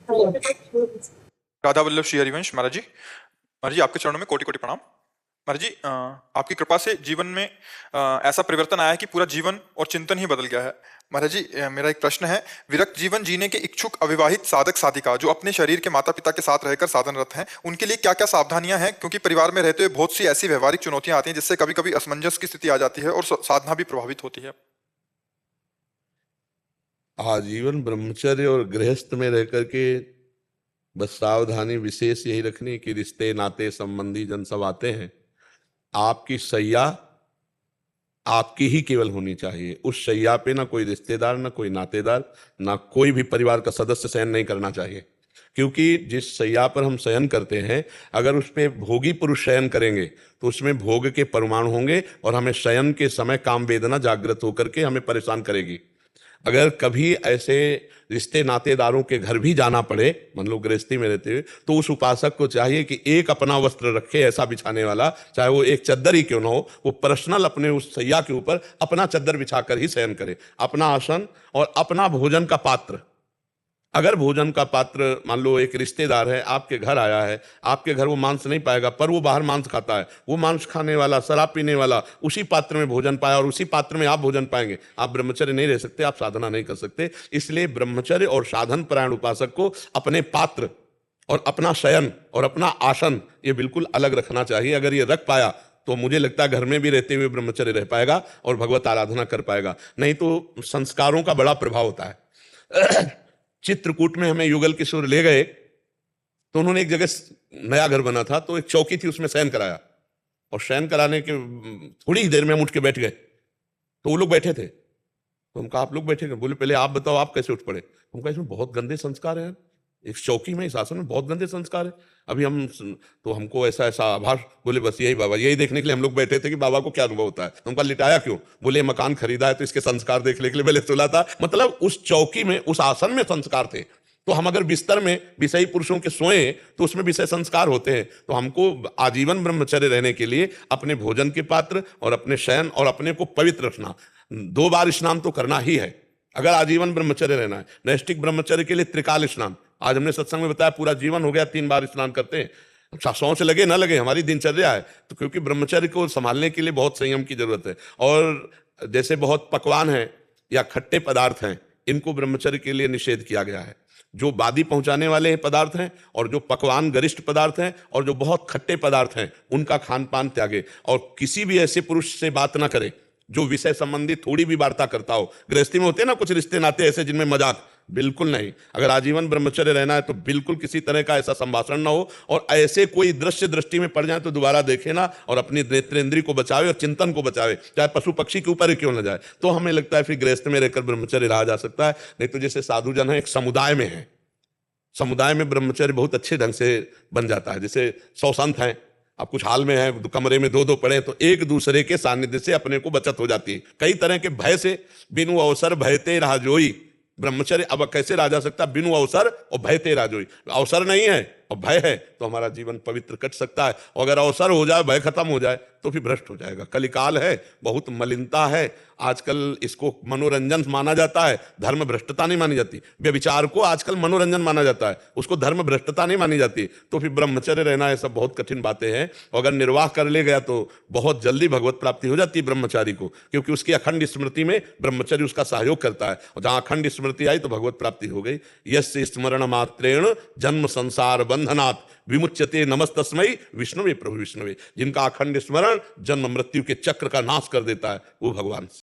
राधा वल्लभ श्री हरिवंश महाराज जी। महाराज जी, आपके चरणों में कोटि कोटि प्रणाम। महाराज जी, आपकी कृपा से जीवन में ऐसा परिवर्तन आया है कि पूरा जीवन और चिंतन ही बदल गया है। महाराज जी, मेरा एक प्रश्न है। विरक्त जीवन जीने के इच्छुक अविवाहित साधक साधिका जो अपने शरीर के माता पिता के साथ रहकर साधनरत हैं, उनके लिए क्या क्या सावधानियां हैं? क्योंकि परिवार में रहते हुए बहुत सी ऐसी व्यवहारिक चुनौतियां आती हैं जिससे कभी कभी असमंजस की स्थिति आ जाती है और साधना भी प्रभावित होती है। आजीवन ब्रह्मचर्य और गृहस्थ में रह करके बस सावधानी विशेष यही रखनी कि रिश्ते नाते संबंधी जन सब आते हैं, आपकी शैया आपकी ही केवल होनी चाहिए। उस शैया पे ना कोई रिश्तेदार, ना कोई नातेदार, ना कोई भी परिवार का सदस्य शयन नहीं करना चाहिए। क्योंकि जिस शैया पर हम शयन करते हैं, अगर उस पर भोगी पुरुष शयन करेंगे तो उसमें भोग के परमाणु होंगे और हमें शयन के समय काम वेदना जागृत होकर के हमें परेशान करेगी। अगर कभी ऐसे रिश्ते नातेदारों के घर भी जाना पड़े, मान लो गृहस्थी में रहते हुए, तो उस उपासक को चाहिए कि एक अपना वस्त्र रखे ऐसा बिछाने वाला, चाहे वो एक चद्दर ही क्यों ना हो, वो पर्सनल अपने उस सैया के ऊपर अपना चद्दर बिछाकर ही शयन करे। अपना आसन और अपना भोजन का पात्र, अगर भोजन का पात्र मान लो एक रिश्तेदार है आपके घर आया है, आपके घर वो मांस नहीं पाएगा पर वो बाहर मांस खाता है, वो मांस खाने वाला, शराब पीने वाला उसी पात्र में भोजन पाया और उसी पात्र में आप भोजन पाएंगे, आप ब्रह्मचर्य नहीं रह सकते, आप साधना नहीं कर सकते। इसलिए ब्रह्मचर्य और साधन परायण उपासक को अपने पात्र और अपना शयन और अपना आसन ये बिल्कुल अलग रखना चाहिए। अगर ये रख पाया तो मुझे लगता है घर में भी रहते हुए ब्रह्मचर्य रह पाएगा और भगवत आराधना कर पाएगा। नहीं तो संस्कारों का बड़ा प्रभाव होता है। चित्रकूट में हमें युगल किशोर ले गए तो उन्होंने एक जगह नया घर बना था, तो एक चौकी थी, उसमें शयन कराया और शयन कराने के थोड़ी ही देर में हम उठ के बैठ गए। तो वो लोग बैठे थे, तो हम कहा आप लोग बैठे गए? बोले पहले आप बताओ आप कैसे उठ पड़े? हम कहा इसमें बहुत गंदे संस्कार हैं, इस चौकी में, इस आसन में बहुत गंदे संस्कार है। अभी हम तो हमको ऐसा ऐसा आभास। बोले बस यही बाबा, यही देखने के लिए हम लोग बैठे थे कि बाबा को क्या अनुभव होता है। तो हमका लिटाया क्यों? बोले मकान खरीदा है तो इसके संस्कार देखने के लिए मैंने सुना था। मतलब उस चौकी में, उस आसन में संस्कार थे। तो हम अगर बिस्तर में विषयी पुरुषों के सोए तो उसमें विषय संस्कार होते हैं। तो हमको आजीवन ब्रह्मचर्य रहने के लिए अपने भोजन के पात्र और अपने शयन और अपने को पवित्र रखना, 2 बार स्नान तो करना ही है अगर आजीवन ब्रह्मचर्य रहना है। नैष्टिक ब्रह्मचर्य के लिए त्रिकाल स्नान, आज हमने सत्संग में बताया, पूरा जीवन हो गया 3 बार स्नान करते हैं। अच्छा, 100 से लगे ना लगे, हमारी दिनचर्या है। तो क्योंकि ब्रह्मचर्य को संभालने के लिए बहुत संयम की जरूरत है। और जैसे बहुत पकवान हैं या खट्टे पदार्थ हैं, इनको ब्रह्मचर्य के लिए निषेध किया गया है। जो बादी पहुंचाने वाले पदार्थ हैं और जो पकवान गरिष्ठ पदार्थ हैं और जो बहुत खट्टे पदार्थ हैं, उनका खान पान त्यागे। और किसी भी ऐसे पुरुष से बात ना करे जो विषय संबंधी थोड़ी भी वार्ता करता हो। गृहस्थी में होते हैं ना कुछ रिश्ते नाते ऐसे जिनमें मजाक, बिल्कुल नहीं। अगर आजीवन ब्रह्मचर्य रहना है तो बिल्कुल किसी तरह का ऐसा संभाषण ना हो, और ऐसे कोई दृश्य दृष्टि में पड़ जाए तो दोबारा देखे ना, और अपनी नेत्रेंद्री को बचावे और चिंतन को बचावे, चाहे पशु पक्षी के ऊपर ही क्यों न जाए। तो हमें लगता है फिर गृहस्थ में रहकर ब्रह्मचर्य रहा जा सकता है। नहीं तो जैसे साधु जन है, एक समुदाय में है, समुदाय में ब्रह्मचर्य बहुत अच्छे ढंग से बन जाता है। जैसे 100 संत हैं, आप कुछ हाल में हैं, कमरे में 2-2 पड़े, तो एक दूसरे के सानिध्य से अपने को बचत हो जाती है। कई तरह के भय से, बिनु अवसर भयते राजोई, ब्रह्मचर्य अब कैसे रहा जा सकता? बिनु अवसर और भयते राजोई। अवसर नहीं है और भय है तो हमारा जीवन पवित्र कट सकता है। और अगर अवसर हो जाए, भय खत्म हो जाए तो फिर भ्रष्ट हो जाएगा। कलिकाल है, बहुत मलिनता है आजकल, इसको मनोरंजन माना जाता है, धर्म भ्रष्टता नहीं मानी जाती। व्यभिचार को आजकल मनोरंजन माना जाता है, उसको धर्म भ्रष्टता नहीं मानी जाती। तो फिर ब्रह्मचर्य रहना, ये सब बहुत कठिन बातें हैं। और अगर निर्वाह कर ले गया तो बहुत जल्दी भगवत प्राप्ति हो जाती है ब्रह्मचारी को, क्योंकि उसकी अखंड स्मृति में ब्रह्मचर्य उसका सहयोग करता है। और जहां अखंड स्मृति आई तो भगवत प्राप्ति हो गई। यस्य स्मरण मात्रेण जन्म संसार बंधनात् विमुच्यते नमस्तस्मै विष्णुवे प्रभु विष्णुवे। जिनका अखंड स्मरण जन्म मृत्यु के चक्र का नाश कर देता है, वो भगवान।